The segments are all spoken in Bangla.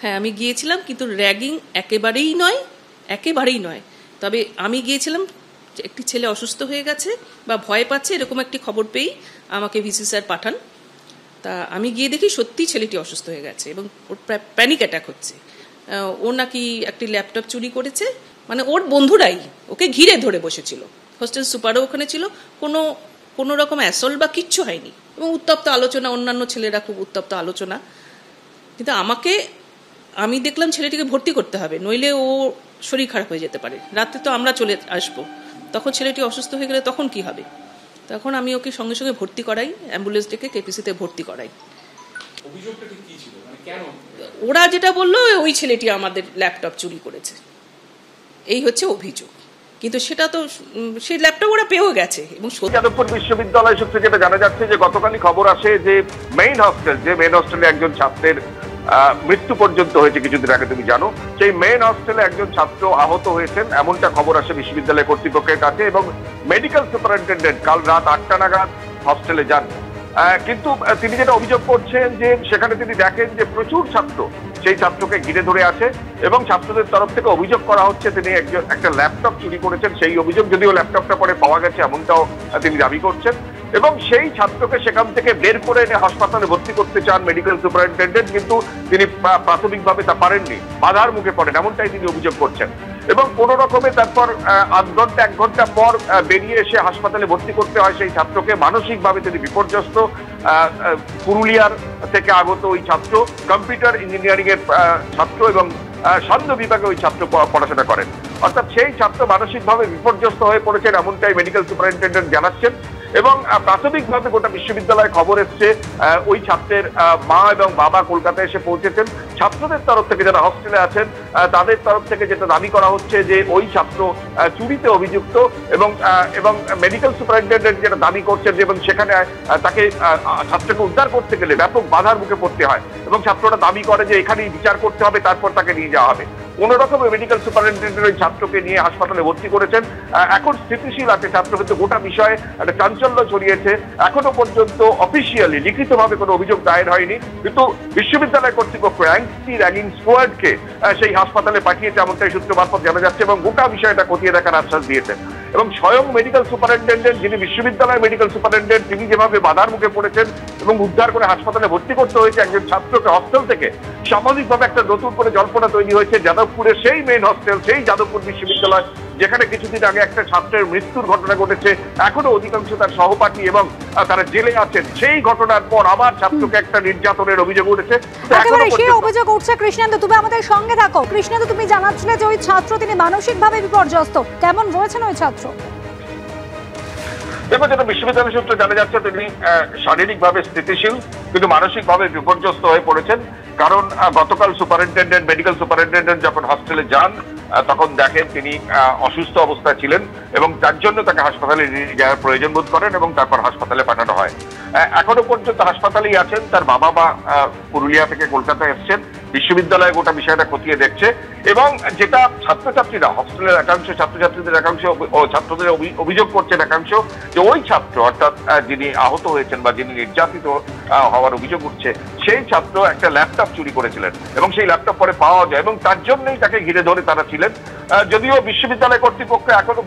হ্যাঁ, আমি গিয়েছিলাম, কিন্তু র্যাগিং একেবারেই নয়। তবে আমি গিয়েছিলাম, একটি ছেলে অসুস্থ হয়ে গেছে বা ভয় পাচ্ছে এরকম একটি খবর পেয়েই আমাকে ভিসি স্যার পাঠান। তা আমি গিয়ে দেখি সত্যি ছেলেটি অসুস্থ হয়ে গেছে এবং ওর প্যানিক অ্যাটাক হচ্ছে। ও নাকি একটি ল্যাপটপ চুরি করেছে, মানে ওর বন্ধুরাই ওকে ঘিরে ধরে বসেছিল। হোস্টেল সুপারও ওখানে ছিল, কোনো রকম অ্যাসল্ট বা কিচ্ছু হয়নি, এবং উত্তপ্ত আলোচনা, অন্যান্য ছেলেরা খুব উত্তপ্ত আলোচনা। কিন্তু আমি দেখলাম ছেলেটিকে ভর্তি করতে হবে, নইলে ও শরীর খারাপ হয়ে যেতে পারে। রাতে তো আমরা চলে আসবো, তখন ছেলেটি অসুস্থ হয়ে গেলে তখন কি হবে? তখন আমি ওকে সঙ্গে সঙ্গে ভর্তি করাই, অ্যাম্বুলেন্স ডেকে কেপিসিতে ভর্তি করাই। ওরা যেটা বললো, ওই ছেলেটি আমাদের ল্যাপটপ চুরি করেছে, এই হচ্ছে অভিযোগ। কিন্তু সেটা তো সেই ল্যাপটপ ওরা পেয়েও গেছে। এবং যাদবপুর বিশ্ববিদ্যালয় সূত্রে যেটা জানা যাচ্ছে যে গতকালই খবর আসে যে মেইন হস্টেলে একজন ছাত্রের মৃত্যু পর্যন্ত হয়েছে কিছুদিন আগে, তুমি জানো। সেই মেইন হস্টেলে একজন ছাত্র আহত হয়েছেন, এমনটা খবর আসে বিশ্ববিদ্যালয় কর্তৃপক্ষের কাছে। এবং মেডিকেল সুপারিনটেন্ডেন্ট কাল রাত 8টা নাগাদ হস্টেলে যান, কিন্তু তিনি যেটা অভিযোগ করছেন যে সেখানে তিনি দেখেন যে প্রচুর ছাত্র সেই ছাত্রকে ঘিরে ধরে আছে, এবং ছাত্রদের তরফ থেকে অভিযোগ করা হচ্ছে তিনি একটা ল্যাপটপ চুরি করেছেন। সেই অভিযোগ, যদিও ল্যাপটপটা পরে পাওয়া গেছে এমনটাও তিনি দাবি করছেন। এবং সেই ছাত্রকে সেখান থেকে বের করে এনে হাসপাতালে ভর্তি করতে চান মেডিকেল সুপারিনটেন্ডেন্ট, কিন্তু তিনি প্রাথমিকভাবে তা পারেননি, বাধার মুখে পড়েন, এমনটাই তিনি অভিযোগ করছেন। এবং কোন রকমে তারপর 1 ঘন্টা পর বেরিয়ে এসে হাসপাতালে ভর্তি করতে হয় সেই ছাত্রকে। মানসিকভাবে তিনি বিপর্যস্ত। পুরুলিয়ার থেকে আগত ওই ছাত্র, কম্পিউটার ইঞ্জিনিয়ারিং এর ছাত্র, এবং সান্ধ্য বিভাগে ওই ছাত্র পড়াশোনা করেন। অর্থাৎ সেই ছাত্র মানসিকভাবে বিপর্যস্ত হয়ে পড়েছেন, এমনটাই মেডিকেল সুপারিনটেন্ডেন্ট জানাচ্ছেন। এবং প্রাথমিকভাবে গোটা বিশ্ববিদ্যালয়ে খবর এসছে ওই ছাত্রের মা এবং বাবা কলকাতায় এসে পৌঁছেছেন। ছাত্রদের তরফ থেকে, যারা হস্টেলে আছেন তাদের তরফ থেকে যেটা দাবি করা হচ্ছে যে ওই ছাত্র চুরিতে অভিযুক্ত, এবং মেডিকেল সুপারিনটেন্ডেন্ট যেটা দাবি করছেন যে এবং সেখানে তাকে ছাত্রকে উদ্ধার করতে গেলে ব্যাপক বাধার মুখে পড়তে হয়, এবং ছাত্ররা দাবি করে যে এখানেই বিচার করতে হবে, তারপর তাকে নিয়ে যাওয়া হবে। কোন রকমের মেডিকেল সুপারিনটেন্ডেন্ট ওই ছাত্রকে নিয়ে হাসপাতালে ভর্তি করেছেন। এখন স্থিতিশীল আছে ছাত্র, কিন্তু গোটা বিষয়ে একটা চাঞ্চল্য ছড়িয়েছে। এখনো পর্যন্ত অফিসিয়ালি লিখিতভাবে কোনো অভিযোগ দায়ের হয়নি, কিন্তু বিশ্ববিদ্যালয় কর্তৃপক্ষ অ্যান্টি র্যাগিং স্কোয়াডকে সেই হাসপাতালে পাঠিয়েছে, এমনটাই সূত্র মারফত জানা যাচ্ছে, এবং গোটা বিষয়টা খতিয়ে দেখার আশ্বাস দিয়েছেন। এবং স্বয়ং মেডিকেল সুপারিনটেন্ডেন্ট, যিনি বিশ্ববিদ্যালয় মেডিকেল সুপারিনটেন্ডেন্ট, তিনি যেভাবে বাধার মুখে পড়েছেন এবং উদ্ধার করে হাসপাতালে ভর্তি করতে হয়েছে একজন ছাত্রকে হস্টেল থেকে, সামাজিকভাবে একটা নতুন করে জল্পনা তৈরি হয়েছে যাদবপুরের সেই মেইন হস্টেল, সেই যাদবপুর বিশ্ববিদ্যালয় যেখানে কিছুদিন আগে একটা ছাত্রের মৃত্যুর ঘটনা ঘটেছে। এখনো অধিকাংশ তার সহপাঠী এবং তারা জেলে আছেন। সেই ঘটনার পর আবার ছাত্রকে একটা নির্যাতনের অভিযোগ উঠেছে। সেই অভিযোগ উঠছে। কৃষ্ণেন্দু, তুমি আমাদের সঙ্গে থাকো। কৃষ্ণেন্দু, তুমি জানাচ্ছিলে যে ওই ছাত্র তিনি মানসিকভাবে বিপর্যস্ত, কেমন রয়েছেন ওই ছাত্র? দেখো, যেটা বিশ্ববিদ্যালয় সূত্রে জানা যাচ্ছে তিনি শারীরিকভাবে স্থিতিশীল, কিন্তু মানসিকভাবে বিপর্যস্ত হয়ে পড়েছেন। কারণ গতকাল মেডিকেল সুপারিনটেন্ডেন্ট যখন হস্টেলে যান তখন দেখেন তিনি অসুস্থ অবস্থায় ছিলেন, এবং তার জন্য তাকে হাসপাতালে নিয়ে যাওয়ার প্রয়োজন বোধ করেন, এবং তারপর হাসপাতালে পাঠানো হয়। এখনো পর্যন্ত হাসপাতালেই আছেন। তার বাবা মা পুরুলিয়া থেকে কলকাতায় এসছেন। বিশ্ববিদ্যালয় গোটা বিষয়টা খতিয়ে দেখছে, এবং যেটা ছাত্রছাত্রীরা, হস্টেলের একাংশ ছাত্রছাত্রীদের একাংশ, ছাত্রদের অভিযোগ করছেন একাংশ, যে ওই ছাত্র, অর্থাৎ যিনি আহত হয়েছেন বা যিনি নির্যাতিত হওয়ার অভিযোগ উঠছে, সেই ছাত্র একটা ল্যাপটপ চুরি করেছিলেন, এবং সেই ল্যাপটপ পরে পাওয়া যায়, এবং তার জন্যই তাকে ঘিরে ধরে তারা ছিলেন। যদিও বিশ্ববিদ্যালয় কর্তৃপক্ষ এখনো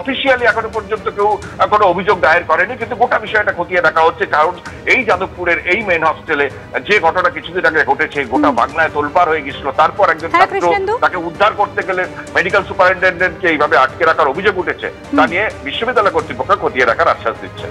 অফিসিয়ালি এখনো পর্যন্ত কেউ কোনো অভিযোগ দায়ের করেনি, কিন্তু গোটা বিষয়টা খতিয়ে দেখা হচ্ছে। কারণ এই যাদবপুরের এই মেইন হস্টেলে যে ঘটনা কিছুদিন আগে ঘটেছে, গোটা বাংলায় তোলপাড় হয়ে গেছিল। তারপর একজন ছাত্র, তাকে উদ্ধার করতে গেলে মেডিকেল সুপারিনটেন্ডেন্টকে এইভাবে আটকে রাখার অভিযোগ উঠেছে, তা নিয়ে বিশ্ববিদ্যালয় কর্তৃপক্ষ খতিয়ে রাখার আশ্বাস দিচ্ছে।